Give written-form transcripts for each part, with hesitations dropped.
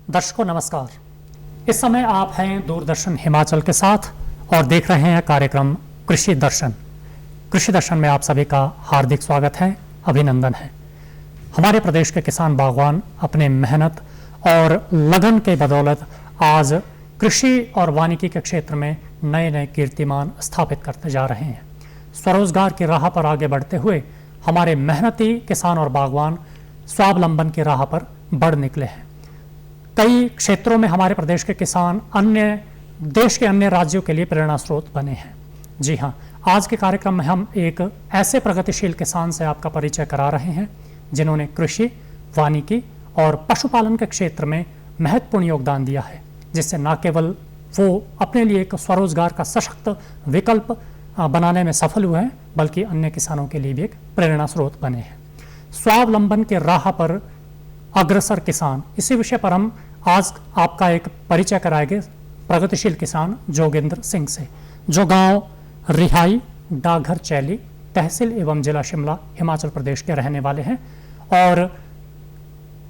दर्शकों नमस्कार। इस समय आप हैं दूरदर्शन हिमाचल के साथ और देख रहे हैं कार्यक्रम कृषि दर्शन। कृषि दर्शन में आप सभी का हार्दिक स्वागत है, अभिनंदन है। हमारे प्रदेश के किसान बागवान अपने मेहनत और लगन के बदौलत आज कृषि और वानिकी के क्षेत्र में नए नए कीर्तिमान स्थापित करते जा रहे हैं। स्वरोजगार की राह पर आगे बढ़ते हुए हमारे मेहनती किसान और बागवान स्वावलंबन की राह पर बढ़ निकले हैं। कई क्षेत्रों में हमारे प्रदेश के किसान देश के अन्य राज्यों के लिए प्रेरणा स्रोत बने हैं। जी हाँ, आज के कार्यक्रम में हम एक ऐसे प्रगतिशील किसान से आपका परिचय करा रहे हैं जिन्होंने कृषि, वानिकी और पशुपालन के क्षेत्र में महत्वपूर्ण योगदान दिया है, जिससे न केवल वो अपने लिए एक स्वरोजगार का सशक्त विकल्प बनाने में सफल हुए हैं, बल्कि अन्य किसानों के लिए भी एक प्रेरणा स्रोत बने हैं। स्वावलंबन के राह पर अग्रसर किसान, इसी विषय पर हम आज आपका एक परिचय कराएंगे प्रगतिशील किसान जोगेंद्र सिंह से, जो गांव रिहाई, डाकघर चैली, तहसील एवं जिला शिमला, हिमाचल प्रदेश के रहने वाले हैं और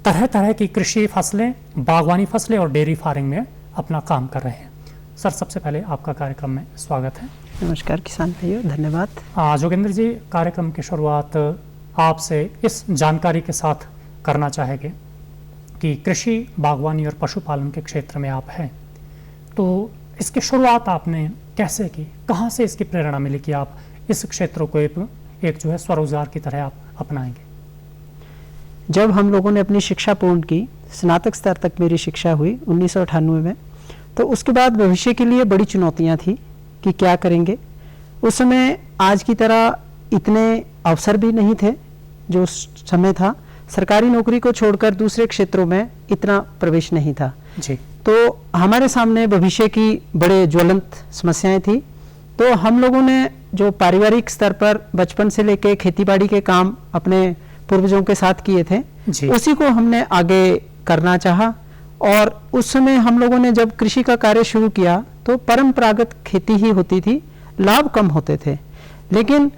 तरह तरह की कृषि फसलें, बागवानी फसलें और डेयरी फार्मिंग में अपना काम कर रहे हैं। सर, सबसे पहले आपका कार्यक्रम में स्वागत है। नमस्कार किसान भाइयों, धन्यवाद। जोगेंद्र जी, कार्यक्रम की शुरुआत आपसे इस जानकारी के साथ करना चाहेंगे कि कृषि, बागवानी और पशुपालन के क्षेत्र में आप हैं, तो इसकी शुरुआत आपने कैसे की? कहाँ से इसकी प्रेरणा मिली कि आप इस क्षेत्र को एक जो है स्वरोजगार की तरह आप अपनाएंगे? जब हम लोगों ने अपनी शिक्षा पूर्ण की, स्नातक स्तर तक मेरी शिक्षा हुई 1998 में, तो उसके बाद भविष्य के लिए बड़ी चुनौतियाँ थी कि क्या करेंगे। उस समय आज की तरह इतने अवसर भी नहीं थे। जो समय था, सरकारी नौकरी को छोड़कर दूसरे क्षेत्रों में इतना प्रवेश नहीं था जी। तो हमारे सामने भविष्य की बड़े ज्वलंत समस्याएं थी। तो हम लोगों ने जो पारिवारिक स्तर पर बचपन से लेकर खेतीबाड़ी के काम अपने पूर्वजों के साथ किए थे, उसी को हमने आगे करना चाहा। और उस समय हम लोगों ने जब कृषि का कार्य शुरू किया तो परंपरागत खेती ही होती थी, लाभ कम होते थे। लेकिन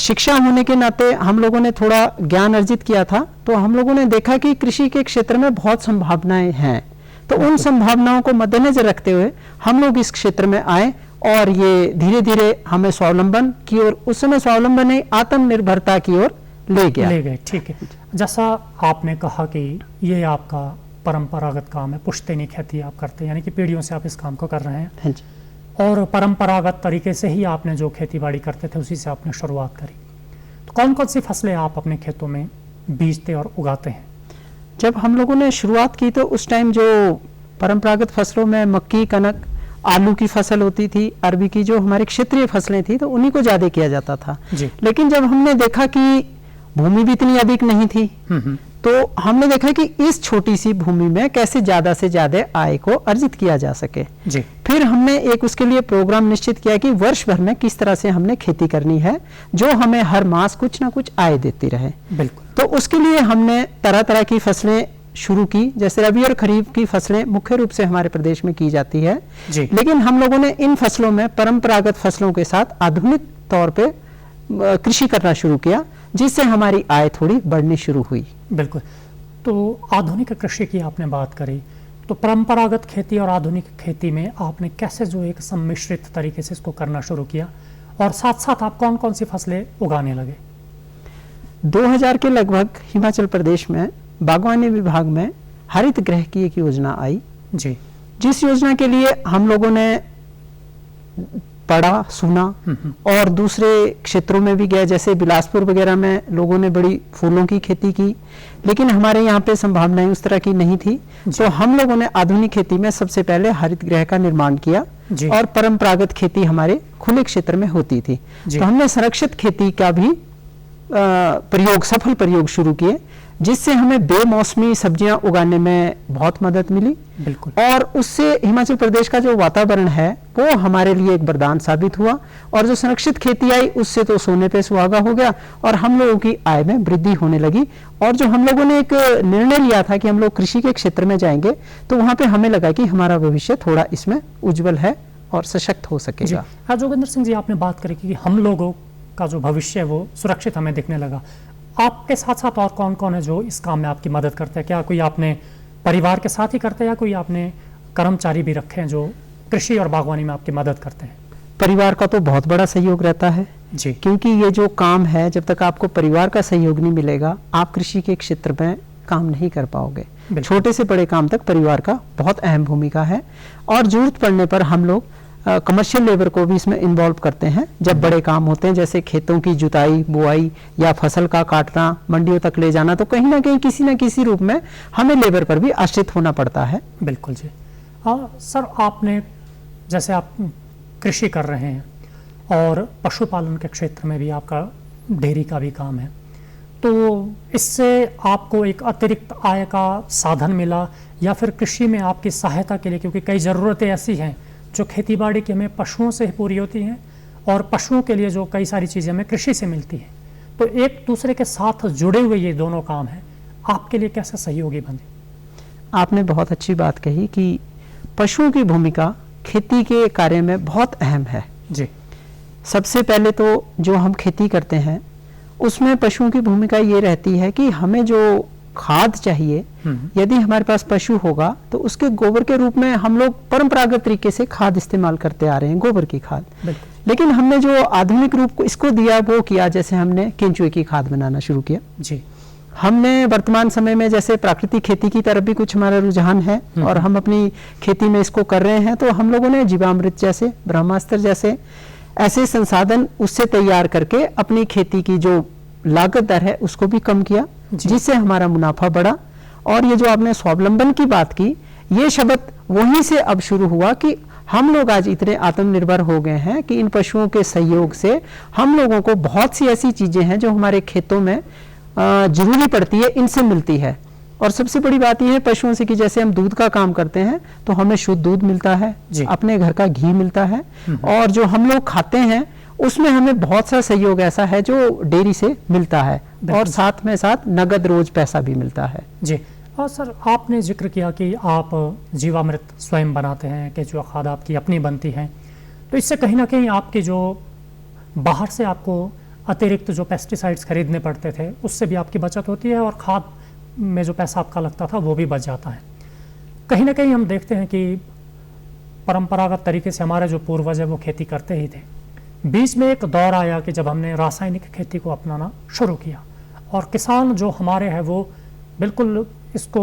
शिक्षा होने के नाते हम लोगों ने थोड़ा ज्ञान अर्जित किया था, तो हम लोगों ने देखा कि कृषि के क्षेत्र में बहुत संभावनाएं हैं। तो उन संभावनाओं को मद्देनजर रखते हुए हम लोग इस क्षेत्र में आए और ये धीरे धीरे हमें स्वावलंबन की ओर, उस समय स्वावलंबन नहीं, आत्मनिर्भरता की ओर ले गए। ठीक है। जैसा आपने कहा कि ये आपका परंपरागत काम है, पुश्तैनी खेती आप करते हैं, यानी कि पीढ़ियों से आप इस काम को कर रहे हैं। हाँ जी। और परंपरागत तरीके से ही आपने जो खेती बाड़ी करते थे उसी से आपने शुरुआत करी। तो कौन कौन सी फसलें आप अपने खेतों में बीजते और उगाते हैं? जब हम लोगों ने शुरुआत की तो उस टाइम जो परंपरागत फसलों में मक्की, कनक, आलू की फसल होती थी, अरबी की जो हमारी क्षेत्रीय फसलें थी, तो उन्हीं को ज्यादा किया जाता था जी। लेकिन जब हमने देखा कि भूमि भी इतनी अधिक नहीं थी, तो हमने देखा कि इस छोटी सी भूमि में कैसे ज्यादा से ज्यादा आय को अर्जित किया जा सके जी। फिर हमने एक उसके लिए प्रोग्राम निश्चित किया कि वर्ष भर में किस तरह से हमने खेती करनी है जो हमें हर मास कुछ ना कुछ आय देती रहे। बिल्कुल। तो उसके लिए हमने तरह तरह की फसलें शुरू की, जैसे रबी और खरीफ की फसलें मुख्य रूप से हमारे प्रदेश में की जाती है जी। लेकिन हम लोगों ने इन फसलों में परंपरागत फसलों के साथ आधुनिक तौर पे कृषि करना शुरू किया, जिससे हमारी आय थोड़ी बढ़नी शुरू हुई। बिल्कुल। तो आधुनिक कृषि की आपने बात करी, तो परंपरागत खेती और आधुनिक खेती में आपने कैसे जो एक सम्मिश्रित तरीके से इसको करना शुरू किया, और साथ साथ आप कौन कौन सी फसलें उगाने लगे? 2000 के लगभग हिमाचल प्रदेश में बागवानी विभाग में हरित गृह की एक योजना आई जी। जिस योजना के लिए हम लोगों ने पढ़ा, सुना और दूसरे क्षेत्रों में भी गए, जैसे बिलासपुर वगैरह में लोगों ने बड़ी फूलों की खेती की, लेकिन हमारे यहाँ पे संभावनाएं उस तरह की नहीं थी। तो हम लोगों ने आधुनिक खेती में सबसे पहले हरित गृह का निर्माण किया और परंपरागत खेती हमारे खुले क्षेत्र में होती थी। तो हमने संरक्षित खेती का भी सफल प्रयोग शुरू किए, जिससे हमें बेमौसमी सब्जियां उगाने में बहुत मदद मिली। बिल्कुल। और उससे हिमाचल प्रदेश का जो वातावरण है वो हमारे लिए एक वरदान साबित हुआ, और जो संरक्षित खेती आई उससे तो सोने पे सुहागा हो गया और हम लोगों की आय में वृद्धि होने लगी। और जो हम लोगों ने एक निर्णय लिया था कि हम लोग कृषि के क्षेत्र में जाएंगे, तो वहां पे हमें लगा कि हमारा भविष्य थोड़ा इसमें उज्जवल है और सशक्त हो सकेगा। हाँ, जोगेंद्र सिंह जी, आपने बात करी कि हम लोगों का जो भविष्य है वो सुरक्षित हमें दिखने लगा। आपके साथ साथ और कौन कौन है जो इस काम में आपकी मदद करते हैं? क्या कोई आपने परिवार के साथ ही करते हैं या कोई आपने कर्मचारी भी रखे हैं जो कृषि और बागवानी में आपकी मदद करते हैं? परिवार का तो बहुत बड़ा सहयोग रहता है जी, क्योंकि ये जो काम है, जब तक आपको परिवार का सहयोग नहीं मिलेगा, आप कृषि के क्षेत्र में काम नहीं कर पाओगे। बिल्कुल। छोटे से बड़े काम तक परिवार का बहुत अहम भूमिका है और जरूरत पड़ने पर हम लोग कमर्शियल लेबर को भी इसमें इन्वॉल्व करते हैं। जब बड़े काम होते हैं जैसे खेतों की जुताई, बुआई या फसल का काटना, मंडियों तक ले जाना, तो कहीं ना कहीं किसी न किसी रूप में हमें लेबर पर भी आश्रित होना पड़ता है। बिल्कुल जी। सर, आपने जैसे आप कृषि कर रहे हैं और पशुपालन के क्षेत्र में भी आपका डेयरी का भी काम है, तो इससे आपको एक अतिरिक्त आय का साधन मिला या फिर कृषि में आपकी सहायता के लिए, क्योंकि कई ज़रूरतें ऐसी हैं जो खेतीबाड़ी की हमें पशुओं से ही पूरी होती हैं और पशुओं के लिए जो कई सारी चीज़ें हमें कृषि से मिलती हैं, तो एक दूसरे के साथ जुड़े हुए ये दोनों काम हैं, आपके लिए कैसे सहयोगी बने? आपने बहुत अच्छी बात कही कि पशुओं की भूमिका खेती के कार्य में बहुत अहम है जी। सबसे पहले तो जो हम खेती करते हैं उसमें पशुओं की भूमिका ये रहती है कि हमें जो खाद चाहिए, यदि हमारे पास पशु होगा तो उसके गोबर के रूप में हम लोग परंपरागत तरीके से खाद इस्तेमाल करते आ रहे हैं, गोबर की खाद। लेकिन हमने जो आधुनिक रूप को इसको दिया वो किया, जैसे हमने केंचुए की खाद बनाना शुरू किया जी। हमने वर्तमान समय में जैसे प्राकृतिक खेती की तरफ भी कुछ हमारा रुझान है और हम अपनी खेती में इसको कर रहे हैं, तो हम लोगों ने जीवामृत जैसे, ब्रह्मास्त्र जैसे ऐसे संसाधन उससे तैयार करके अपनी खेती की जो लागत दर है उसको भी कम किया, जिससे हमारा मुनाफा बढ़ा। और ये जो आपने स्वावलंबन की बात की, ये शब्द वहीं से अब शुरू हुआ कि हम लोग आज इतने आत्मनिर्भर हो गए हैं कि इन पशुओं के सहयोग से हम लोगों को बहुत सी ऐसी चीजें हैं जो हमारे खेतों में जरूरी पड़ती है, इनसे मिलती है। और सबसे बड़ी बात यह है पशुओं से कि जैसे हम दूध का काम करते हैं तो हमें शुद्ध दूध मिलता है, अपने घर का घी मिलता है, और जो हम लोग खाते हैं उसमें हमें बहुत सा सहयोग ऐसा है जो डेयरी से मिलता है, और साथ में साथ नगद रोज पैसा भी मिलता है जी। और सर, आपने जिक्र किया कि आप जीवामृत स्वयं बनाते हैं, केंचुआ खाद आपकी अपनी बनती है, तो इससे कहीं ना कहीं आपकी जो बाहर से आपको अतिरिक्त जो पेस्टिसाइड्स खरीदने पड़ते थे उससे भी आपकी बचत होती है और खाद में जो पैसा आपका लगता था वो भी बच जाता है। कहीं ना कहीं हम देखते हैं कि परंपरागत तरीके से हमारे जो पूर्वज है वो खेती करते ही थे। बीच में एक दौर आया कि जब हमने रासायनिक खेती को अपनाना शुरू किया और किसान जो हमारे हैं वो बिल्कुल इसको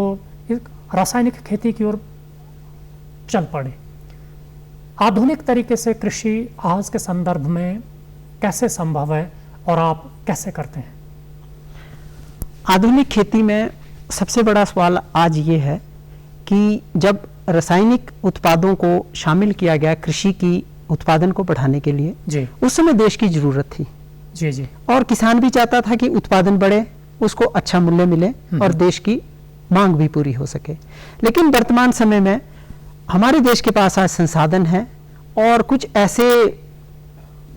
रासायनिक खेती की ओर चल पड़े। आधुनिक तरीके से कृषि आज के संदर्भ में कैसे संभव है और आप कैसे करते हैं? आधुनिक खेती में सबसे बड़ा सवाल आज ये है कि जब रासायनिक उत्पादों को शामिल किया गया कृषि की उत्पादन को बढ़ाने के लिए जी, उस समय देश की जरूरत थी जी जी, और किसान भी चाहता था कि उत्पादन बढ़े, उसको अच्छा मूल्य मिले और देश की मांग भी पूरी हो सके। लेकिन वर्तमान समय में हमारे देश के पास आज संसाधन है और कुछ ऐसे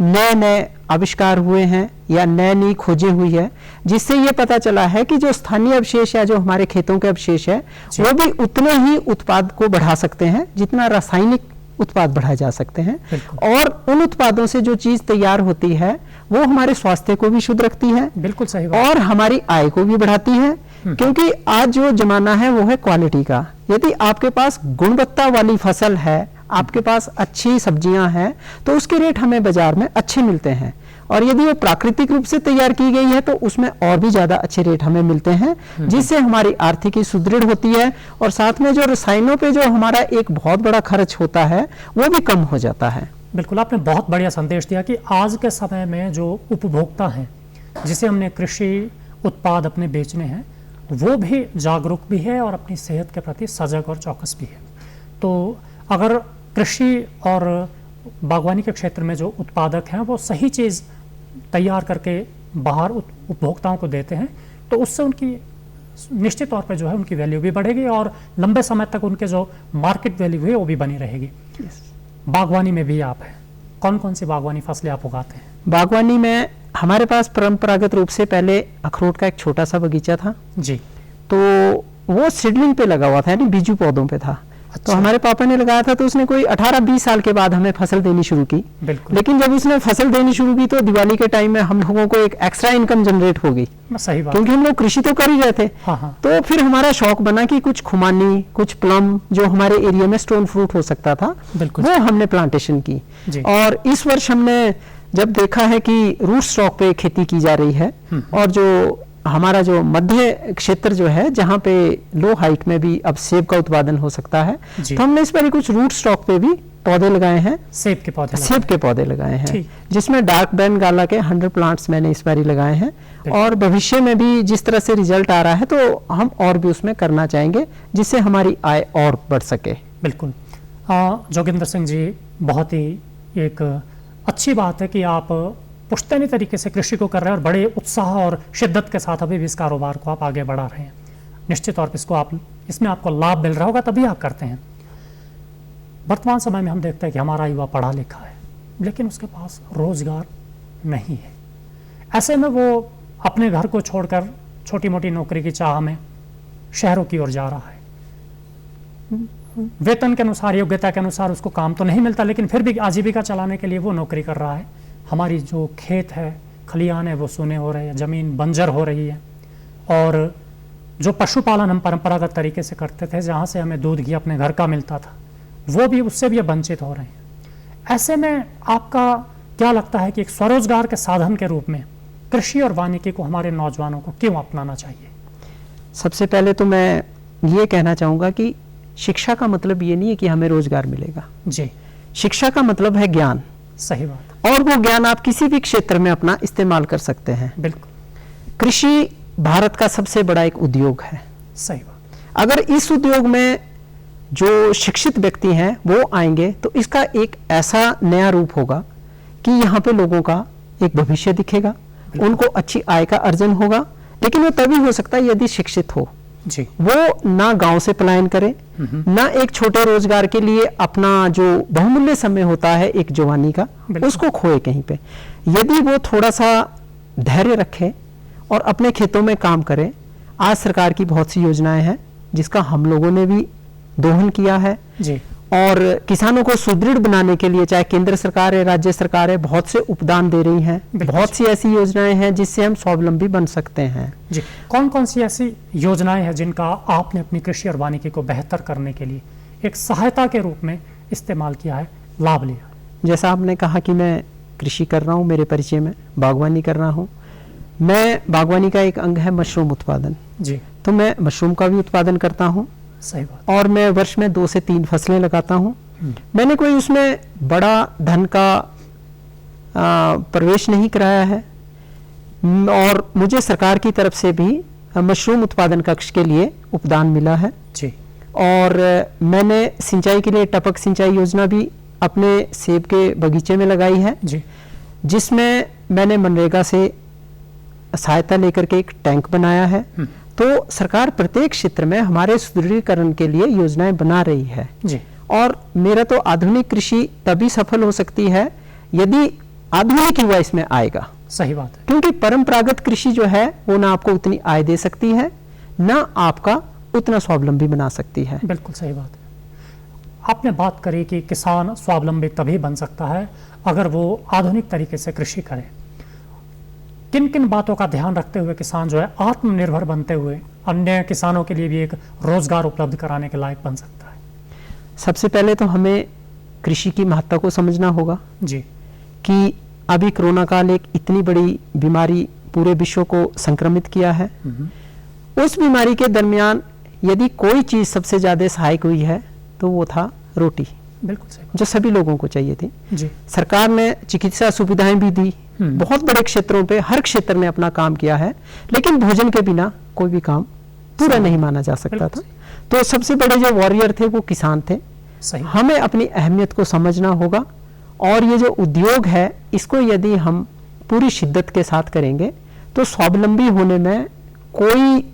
नए नए आविष्कार हुए हैं या नई खोजें हुई है जिससे ये पता चला है कि जो स्थानीय अवशेष या जो हमारे खेतों के अवशेष है वो भी उतने ही उत्पाद को बढ़ा सकते हैं जितना रासायनिक उत्पाद बढ़ाए जा सकते हैं। और उन उत्पादों से जो चीज तैयार होती है वो हमारे स्वास्थ्य को भी शुद्ध रखती है, बिल्कुल सही बात, और हमारी आय को भी बढ़ाती है, क्योंकि आज जो जमाना है वो है क्वालिटी का। यदि आपके पास गुणवत्ता वाली फसल है, आपके पास अच्छी सब्जियां हैं, तो उसके रेट हमें बाजार में अच्छे मिलते हैं, और यदि वो प्राकृतिक रूप से तैयार की गई है तो उसमें और भी ज्यादा अच्छे रेट हमें मिलते हैं, जिससे हमारी आर्थिकी सुदृढ़ होती है और साथ में जो रसायनों पे जो हमारा एक बहुत बड़ा खर्च होता है वो भी कम हो जाता है। बिल्कुल, आपने बहुत बढ़िया संदेश दिया कि आज के समय में जो उपभोक्ता हैं जिसे हमने कृषि उत्पाद अपने बेचने हैं वो भी जागरूक भी है और अपनी सेहत के प्रति सजग और चौकस भी है। तो अगर कृषि और बागवानी के क्षेत्र में जो उत्पादक हैं वो सही चीज़ तैयार करके बाहर उपभोक्ताओं को देते हैं तो उससे उनकी निश्चित तौर पे जो है उनकी वैल्यू भी बढ़ेगी और लंबे समय तक उनके जो मार्केट वैल्यू है वो भी बनी रहेगी। बागवानी में भी आप हैं, कौन कौन सी बागवानी फसलें आप उगाते हैं? बागवानी में हमारे पास परंपरागत रूप से पहले अखरोट का एक छोटा सा बगीचा था जी, तो वो सीडलिंग पे लगा हुआ था, यानी बीजू पौधों पे था। तो हमारे पापा ने लगाया था तो उसने कोई 18-20 साल के बाद हमें फसल देनी शुरू की। बिल्कुल। लेकिन जब उसने फसल देनी शुरू की तो दिवाली के टाइम में हम लोगों को एक एक्स्ट्रा इनकम जनरेट हो गई, सही बात, क्योंकि हम लोग कृषि तो कर ही रहे थे। हाँ हाँ। तो फिर हमारा शौक बना कि कुछ खुमानी, कुछ प्लम जो हमारे एरिया में स्टोन फ्रूट हो सकता था, बिल्कुल, वो हमने प्लांटेशन की। और इस वर्ष हमने जब देखा है कि रूट स्टॉक पे खेती की जा रही है और जो हमारा जो मध्य क्षेत्र जो है जहाँ पे लो हाइट में भी अब सेब का उत्पादन हो सकता है, तो हमने इस बार कुछ रूट स्टॉक पे भी पौधे लगाए हैं, सेब के पौधे लगाए हैं, जिसमें डार्क बेंगाला के 100 प्लांट्स मैंने इस बार लगाए हैं। और भविष्य में भी जिस तरह से रिजल्ट आ रहा है तो हम और भी उसमें करना चाहेंगे जिससे हमारी आय और बढ़ सके। बिल्कुल। जोगिंदर सिंह जी, बहुत ही एक अच्छी बात है कि आप पुश्तैनी तरीके से कृषि को कर रहे हैं और बड़े उत्साह और शिद्दत के साथ अभी भी इस कारोबार को आप आगे बढ़ा रहे हैं। निश्चित तौर पर इसमें आपको लाभ मिल रहा होगा तभी आप करते हैं। वर्तमान समय में हम देखते हैं कि हमारा युवा पढ़ा लिखा है लेकिन उसके पास रोजगार नहीं है। ऐसे में वो अपने घर को छोड़कर छोटी मोटी नौकरी की चाह में शहरों की ओर जा रहा है। वेतन के अनुसार, योग्यता के अनुसार उसको काम तो नहीं मिलता, लेकिन फिर भी आजीविका चलाने के लिए वो नौकरी कर रहा है। हमारी जो खेत है, खलियान है, वो सूने हो रहे हैं, ज़मीन बंजर हो रही है। और जो पशुपालन हम परंपरागत तरीके से करते थे, जहाँ से हमें दूध घी अपने घर का मिलता था, वो भी उससे भी वंचित हो रहे हैं। ऐसे में आपका क्या लगता है कि एक स्वरोजगार के साधन के रूप में कृषि और वानिकी को हमारे नौजवानों को क्यों अपनाना चाहिए? सबसे पहले तो मैं ये कहना चाहूँगा कि शिक्षा का मतलब ये नहीं है कि हमें रोजगार मिलेगा जी। शिक्षा का मतलब है ज्ञान। सही बात। और वो ज्ञान आप किसी भी क्षेत्र में अपना इस्तेमाल कर सकते हैं। बिल्कुल। कृषि भारत का सबसे बड़ा एक उद्योग है। सही बात। अगर इस उद्योग में जो शिक्षित व्यक्ति हैं वो आएंगे तो इसका एक ऐसा नया रूप होगा कि यहाँ पे लोगों का एक भविष्य दिखेगा, उनको अच्छी आय का अर्जन होगा। लेकिन वो तभी हो सकता है यदि शिक्षित हो जी। वो ना गांव से पलायन करे, ना एक छोटे रोजगार के लिए अपना जो बहुमूल्य समय होता है एक जवानी का, उसको खोए कहीं पे। यदि वो थोड़ा सा धैर्य रखे और अपने खेतों में काम करे। आज सरकार की बहुत सी योजनाएं हैं जिसका हम लोगों ने भी दोहन किया है जी। और किसानों को सुदृढ़ बनाने के लिए चाहे केंद्र सरकार है, राज्य सरकार है, बहुत से उपदान दे रही हैं। बहुत सी ऐसी योजनाएं हैं जिससे हम स्वावलंबी बन सकते हैं जी। कौन कौन सी ऐसी योजनाएं हैं जिनका आपने अपनी कृषि और वानिकी को बेहतर करने के लिए एक सहायता के रूप में इस्तेमाल किया है, लाभ लिया? जैसा आपने कहा कि मैं कृषि कर रहा हूँ, मेरे परिचय में बागवानी कर रहा हूँ। मैं बागवानी का एक अंग है मशरूम उत्पादन जी। तो मैं मशरूम का भी उत्पादन करता हूँ। सही बात। और मैं वर्ष में 2 से 3 फसलें लगाता हूँ। मैंने कोई उसमें बड़ा धन का प्रवेश नहीं कराया है और मुझे सरकार की तरफ से भी मशरूम उत्पादन कक्ष के लिए उपदान मिला है जी। और मैंने सिंचाई के लिए टपक सिंचाई योजना भी अपने सेब के बगीचे में लगाई है जी, जिसमें मैंने मनरेगा से सहायता लेकर के एक टैंक बनाया है। तो सरकार प्रत्येक क्षेत्र में हमारे सुदृढ़ीकरण के लिए योजनाएं बना रही है जी। और मेरा तो आधुनिक कृषि तभी सफल हो सकती है यदि आधुनिक युवा इसमें आएगा। सही बात है। क्योंकि परंपरागत कृषि जो है वो ना आपको उतनी आय दे सकती है, ना आपका उतना स्वावलंबी बना सकती है। बिल्कुल सही बात है। आपने बात करी कि किसान स्वावलंबी तभी बन सकता है अगर वो आधुनिक तरीके से कृषि करे। किन किन बातों का ध्यान रखते हुए किसान जो है आत्मनिर्भर बनते हुए अन्य किसानों के लिए भी एक रोजगार उपलब्ध कराने के लायक बन सकता है? सबसे पहले तो हमें कृषि की महत्ता को समझना होगा जी, कि अभी कोरोना काल एक इतनी बड़ी बीमारी पूरे विश्व को संक्रमित किया है। उस बीमारी के दरमियान यदि कोई चीज सबसे ज्यादा सहायक हुई है तो वो था रोटी। बिल्कुल सही, जो सभी लोगों को चाहिए थी जी। सरकार ने चिकित्सा सुविधाएं भी दी, बहुत बड़े क्षेत्रों पे हर क्षेत्र ने अपना काम किया है, लेकिन भोजन के बिना कोई भी काम पूरा नहीं माना जा सकता था। तो सबसे बड़े जो वॉरियर थे वो किसान थे। सही। हमें अपनी अहमियत को समझना होगा और ये जो उद्योग है इसको यदि हम पूरी शिद्दत के साथ करेंगे तो स्वावलंबी होने में कोई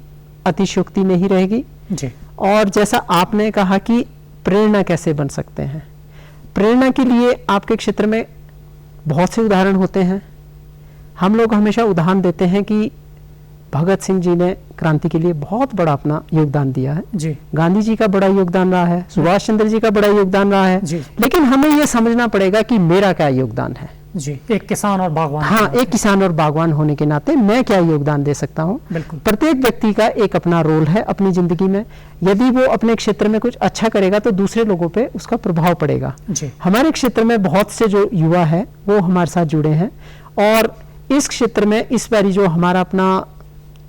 अतिशयोक्ति नहीं रहेगी जी। और जैसा आपने कहा कि प्रेरणा कैसे बन सकते हैं, प्रेरणा के लिए आपके क्षेत्र में बहुत से उदाहरण होते हैं। हम लोग हमेशा उदाहरण देते हैं कि भगत सिंह जी ने क्रांति के लिए बहुत बड़ा अपना योगदान दिया है। जी गांधी जी का बड़ा योगदान रहा है, सुभाष चंद्र जी का बड़ा योगदान रहा है। जी लेकिन हमें यह समझना पड़ेगा कि मेरा क्या योगदान है। जी, एक किसान और बागवान। हाँ, एक किसान और बागवान होने के नाते मैं क्या योगदान दे सकता हूँ। बिल्कुल। प्रत्येक व्यक्ति का एक अपना रोल है अपनी जिंदगी में। यदि वो अपने क्षेत्र में कुछ अच्छा करेगा तो दूसरे लोगों पे उसका प्रभाव पड़ेगा। जी हमारे क्षेत्र में बहुत से जो युवा है वो हमारे साथ जुड़े हैं, और इस क्षेत्र में इस बारी जो हमारा अपना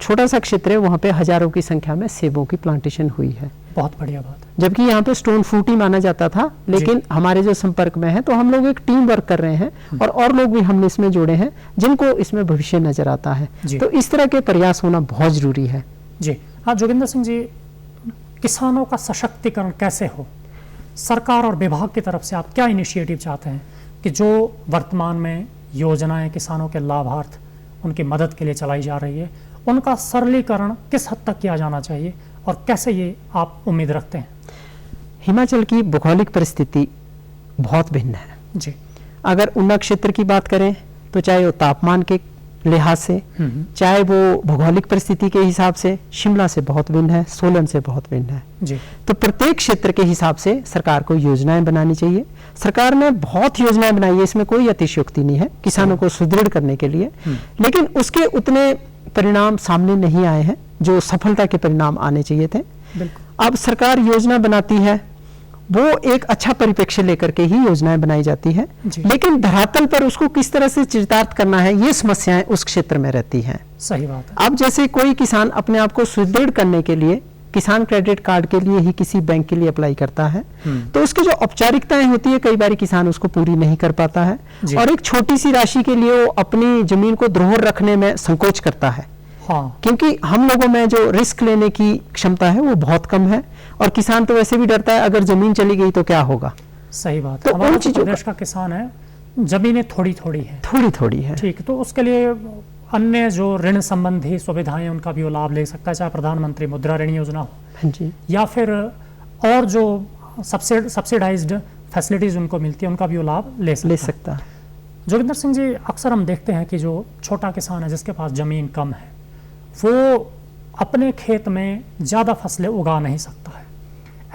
छोटा सा क्षेत्र है वहाँ पे हजारों की संख्या में सेबों की प्लांटेशन हुई है। बहुत बढ़िया बात है। जबकि यहाँ पे स्टोन फ्रूट ही माना जाता था, लेकिन हमारे जो संपर्क में है तो हम लोग एक टीम वर्क कर रहे हैं और लोग भी हमने इसमें जोड़े हैं जिनको इसमें भविष्य नजर आता है। तो इस तरह के प्रयास होना बहुत जरूरी है। जी हाँ, जोगिंदर सिंह जी, किसानों का सशक्तिकरण कैसे हो, सरकार और विभाग की तरफ से आप क्या इनिशिएटिव चाहते हैं कि जो वर्तमान में योजनाएं किसानों के लाभार्थ उनकी मदद के लिए चलाई जा रही है, उनका सरलीकरण किस हद तक किया जाना चाहिए और कैसे ये आप उम्मीद रखते हैं? हिमाचल की भौगोलिक परिस्थिति बहुत भिन्न है। जी, अगर उन्नत क्षेत्र की बात करें तो चाहे वो तापमान के लिहाज से, चाहे वो भौगोलिक परिस्थिति के हिसाब से शिमला से बहुत भिन्न है, सोलन से बहुत भिन्न है। जी, तो प्रत्येक क्षेत्र के हिसाब से सरकार को योजनाएं बनानी चाहिए। सरकार ने बहुत योजनाएं बनाई है, इसमें कोई अतिशयोक्ति नहीं है किसानों को सुदृढ़ करने के लिए, लेकिन उसके उतने परिणाम सामने नहीं आए हैं जो सफलता के परिणाम आने चाहिए थे। अब सरकार योजना बनाती है, वो एक अच्छा परिप्रेक्ष्य लेकर के ही योजनाएं बनाई जाती है, लेकिन धरातल पर उसको किस तरह से चरितार्थ करना है ये समस्याएं उस क्षेत्र में रहती हैं। सही बात है। अब जैसे कोई किसान अपने आप को सुदृढ़ करने के लिए किसान क्रेडिट कार्ड के लिए ही किसी बैंक के लिए अप्लाई करता है, तो उसकी जो औपचारिकताएं होती है कई बार किसान उसको पूरी नहीं कर पाता है, और एक छोटी सी राशि के लिए वो अपनी जमीन को धरोहर रखने में संकोच करता है। हाँ। क्योंकि हम लोगों में जो रिस्क लेने की क्षमता है वो बहुत कम है, और किसान तो वैसे भी डरता है अगर जमीन चली गई तो क्या होगा। सही बात। तो हमारा प्रदेश का किसान है, जमीनें थोड़ी थोड़ी है। ठीक, तो उसके लिए अन्य जो ऋण संबंधी सुविधाएं उनका भी वो लाभ ले सकता है, चाहे प्रधानमंत्री मुद्रा ऋण योजना हो जी, या फिर और जो सब्सिडाइज्ड फैसिलिटीज उनको मिलती है उनका भी वो लाभ ले सकता है। जोगिंदर सिंह जी, अक्सर हम देखते हैं कि जो छोटा किसान है जिसके पास जमीन कम है वो अपने खेत में ज़्यादा फसलें उगा नहीं सकता है।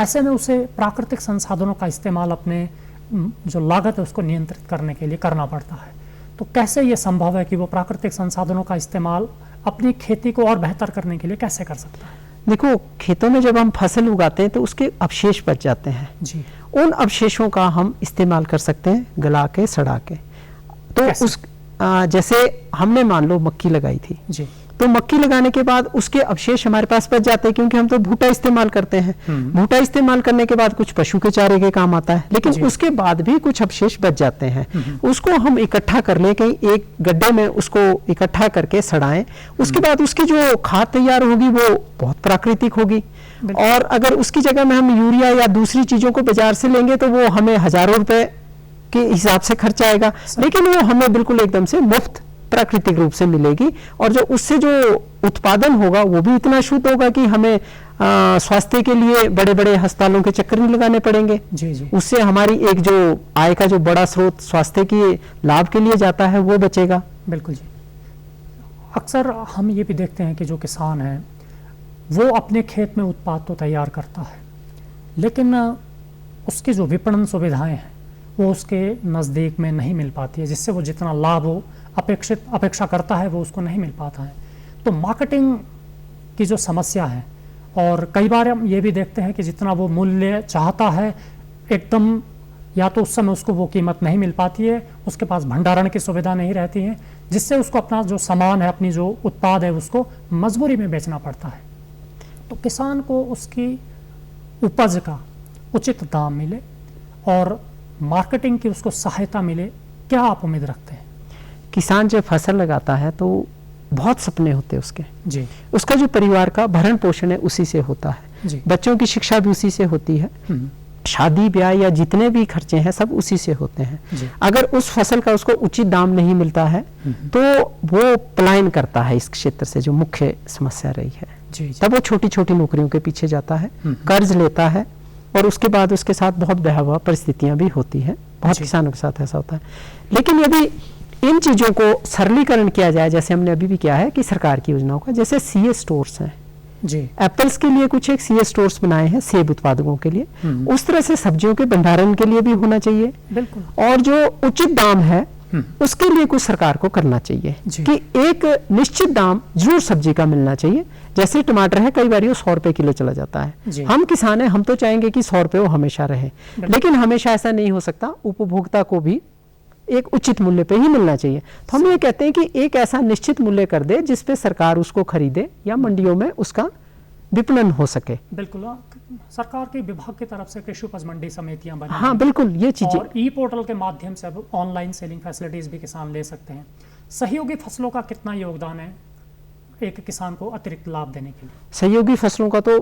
ऐसे में उसे प्राकृतिक संसाधनों का इस्तेमाल अपने जो लागत है उसको नियंत्रित करने के लिए करना पड़ता है। तो कैसे ये संभव है कि वो प्राकृतिक संसाधनों का इस्तेमाल अपनी खेती को और बेहतर करने के लिए कैसे कर सकता है? देखो, खेतों में जब हम फसल उगाते हैं तो उसके अवशेष बच जाते हैं जी। उन अवशेषों का हम इस्तेमाल कर सकते हैं गला के, सड़ा के। तो उस जैसे हमने मान लो मक्की लगाई थी जी, तो मक्की लगाने के बाद उसके अवशेष हमारे पास बच जाते हैं, क्योंकि हम तो भूटा इस्तेमाल करते हैं। भूटा इस्तेमाल करने के बाद कुछ पशु के चारे के काम आता है, लेकिन उसके बाद भी कुछ अवशेष बच जाते हैं। उसको हम इकट्ठा कर लें, कहीं एक गड्ढे में उसको इकट्ठा करके सड़ाएं, उसके बाद उसकी जो खाद तैयार होगी वो बहुत प्राकृतिक होगी। और अगर उसकी जगह में हम यूरिया या दूसरी चीजों को बाजार से लेंगे तो वो हमें हजारों रुपए के हिसाब से खर्चा आएगा, लेकिन वो हमें बिल्कुल एकदम से मुफ्त प्राकृतिक रूप से मिलेगी, और जो उससे जो उत्पादन होगा वो भी इतना शुद्ध होगा कि हमें स्वास्थ्य के लिए बड़े बड़े अस्पतालों के चक्कर नहीं लगाने पड़ेंगे जी। उससे हमारी एक जो आय का जो बड़ा स्रोत स्वास्थ्य के लाभ के लिए जाता है वो बचेगा। बिल्कुल जी। अक्सर हम ये भी देखते हैं कि जो किसान है वो अपने खेत में उत्पाद तो तैयार करता है, लेकिन उसकी जो विपणन सुविधाएं हैं वो उसके नज़दीक में नहीं मिल पाती है, जिससे वो जितना लाभ वो अपेक्षा करता है वो उसको नहीं मिल पाता है। तो मार्केटिंग की जो समस्या है, और कई बार हम ये भी देखते हैं कि जितना वो मूल्य चाहता है एकदम या तो उस समय उसको वो कीमत नहीं मिल पाती है, उसके पास भंडारण की सुविधा नहीं रहती है, जिससे उसको अपना जो सामान है, अपनी जो उत्पाद है उसको मजबूरी में बेचना पड़ता है। तो किसान को उसकी उपज का उचित दाम मिले और मार्केटिंग की उसको सहायता मिले, क्या आप उम्मीद रखते हैं? किसान जब फसल लगाता है तो बहुत सपने होते हैं उसके जी, उसका जो परिवार का भरण पोषण है उसी से होता है जी। बच्चों की शिक्षा भी उसी से होती है, शादी ब्याह या जितने भी खर्चे हैं सब उसी से होते हैं। अगर उस फसल का उसको उचित दाम नहीं मिलता है तो वो पलायन करता है इस क्षेत्र से, जो मुख्य समस्या रही है जी। तब वो छोटी छोटी नौकरियों के पीछे जाता है, कर्ज लेता है, और उसके बाद उसके साथ बहुत भयावह परिस्थितियां भी होती है। बहुत किसानों के साथ ऐसा होता है। लेकिन यदि इन चीजों को सरलीकरण किया जाए, जैसे हमने अभी भी किया है कि सरकार की योजनाओं का, जैसे सीए स्टोर्स हैं जी। एप्पल्स के लिए कुछ एक सीए स्टोर्स बनाए हैं सेब उत्पादकों के लिए, उस तरह से सब्जियों के भंडारण के लिए भी होना चाहिए। बिल्कुल। और जो उचित दाम है उसके लिए कुछ सरकार को करना चाहिए कि एक निश्चित दाम जरूर सब्जी का मिलना चाहिए। जैसे टमाटर है, कई बार वो 100 रुपए किलो चला जाता है। हम किसान हैं, हम तो चाहेंगे कि 100 रुपए वो हमेशा रहे, लेकिन हमेशा ऐसा नहीं हो सकता। उपभोक्ता को भी एक उचित मूल्य पे ही मिलना चाहिए। तो हम ये कहते हैं कि एक ऐसा निश्चित मूल्य कर दे जिसपे सरकार उसको खरीदे या मंडियों में उसका विपणन हो सके। बिल्कुल। सरकार के विभाग की तरफ से कृषि उपज मंडी समितियां बनी, हाँ बिल्कुल, ये चीजें, और ई पोर्टल के माध्यम से अब ऑनलाइन सेलिंग फैसिलिटीज भी किसान ले सकते हैं। सहयोगी फसलों का कितना योगदान है एक किसान को अतिरिक्त लाभ देने के लिए? सहयोगी फसलों का तो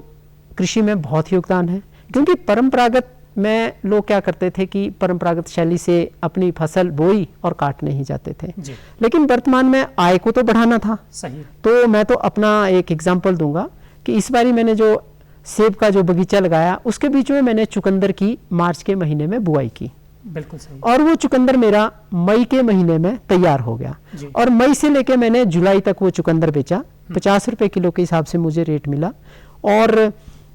कृषि में बहुत योगदान है, क्योंकि परंपरागत में लोग क्या करते थे कि परंपरागत शैली से अपनी फसल बोई और काटने ही जाते थे। लेकिन वर्तमान में आय को तो बढ़ाना था। सही। तो मैं तो अपना एक एग्जांपल दूंगा कि इस बारी मैंने जो सेब का जो बगीचा लगाया उसके बीच में मैंने चुकंदर की मार्च के महीने में बुआई की। बिल्कुल सही। और वो चुकंदर मेरा मई के महीने में तैयार हो गया, और मई से लेके मैंने जुलाई तक वो चुकंदर बेचा। 50 रुपए किलो के हिसाब से मुझे रेट मिला, और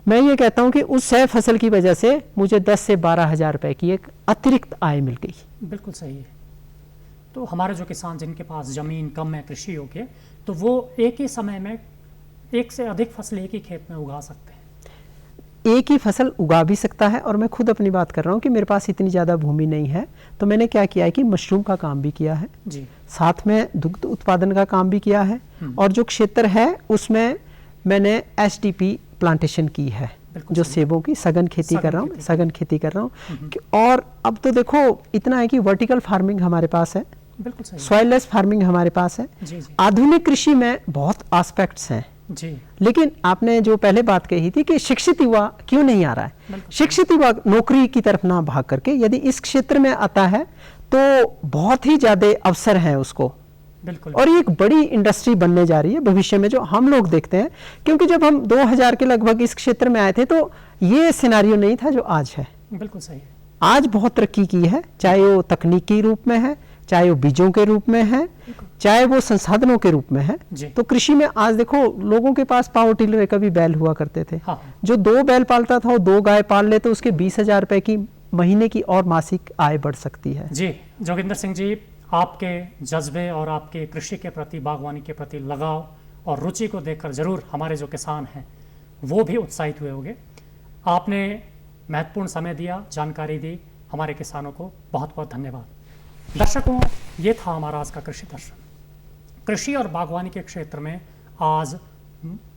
मैं ये कहता हूँ कि उस सह फसल की वजह से मुझे 10 से 12 हजार रुपए की एक अतिरिक्त आय मिल गई। बिल्कुल सही है। तो हमारे जो किसान जिनके पास जमीन कम है कृषि योग्य, तो वो एक ही समय में एक से अधिक फसल एक ही खेत में उगा सकते हैं। एक ही फसल उगा भी सकता है, और मैं खुद अपनी बात कर रहा हूँ कि मेरे पास इतनी ज़्यादा भूमि नहीं है, तो मैंने क्या किया है कि मशरूम का काम भी किया है जी। साथ में दुग्ध उत्पादन का काम भी किया है, और जो क्षेत्र है उसमें मैंने एसटीपी प्लांटेशन की है, जो सेबों की सघन खेती कर रहा हूँ, सघन खेती कर रहा हूँ। और अब तो देखो इतना है कि वर्टिकल फार्मिंग हमारे पास है, सॉइललेस फार्मिंग हमारे पास है। आधुनिक कृषि में बहुत एस्पेक्ट्स हैं जी। लेकिन आपने जो पहले बात कही थी कि शिक्षित युवा क्यों नहीं आ रहा है, शिक्षित युवा नौकरी की तरफ ना भाग करके यदि इस क्षेत्र में आता है तो बहुत ही ज्यादा अवसर हैं उसको। बिल्कुल। और ये एक बड़ी इंडस्ट्री बनने जा रही है भविष्य में, जो हम लोग देखते हैं। क्योंकि जब हम 2000 के लगभग इस क्षेत्र में आए थे तो ये सिनेरियो नहीं था जो आज है। बिल्कुल सही है। आज बहुत तरक्की की है, चाहे वो तकनीकी रूप में है, चाहे वो बीजों के रूप में है, चाहे वो संसाधनों के रूप में है। तो कृषि में आज देखो लोगों के पास पावर टिलर का भी बैल हुआ करते थे। हाँ। जो 2 बैल पालता था वो 2 गाय पाल ले तो उसके 20,000 रुपए की महीने की और मासिक आय बढ़ सकती है। जी। जोगिंदर सिंह जी, आपके जज्बे और आपके कृषि के प्रति, बागवानी के प्रति लगाव और रुचि को देखकर जरूर हमारे जो किसान हैं वो भी उत्साहित हुए होंगे। आपने महत्वपूर्ण समय दिया, जानकारी दी, हमारे किसानों को बहुत बहुत धन्यवाद। दर्शकों, ये था हमारा आज का कृषि दर्शन। कृषि और बागवानी के क्षेत्र में आज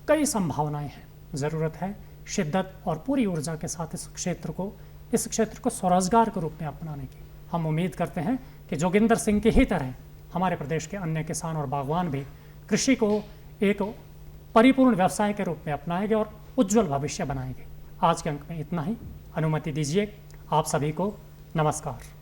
कई संभावनाएं हैं। ज़रूरत है शिद्दत और पूरी ऊर्जा के साथ इस क्षेत्र को स्वरोजगार के रूप में अपनाने की। हम उम्मीद करते हैं कि जोगिंदर सिंह की ही तरह हमारे प्रदेश के अन्य किसान और बागवान भी कृषि को एक परिपूर्ण व्यवसाय के रूप में अपनाएंगे और उज्जवल भविष्य बनाएंगे। आज के अंक में इतना ही। अनुमति दीजिए आप सभी को। नमस्कार।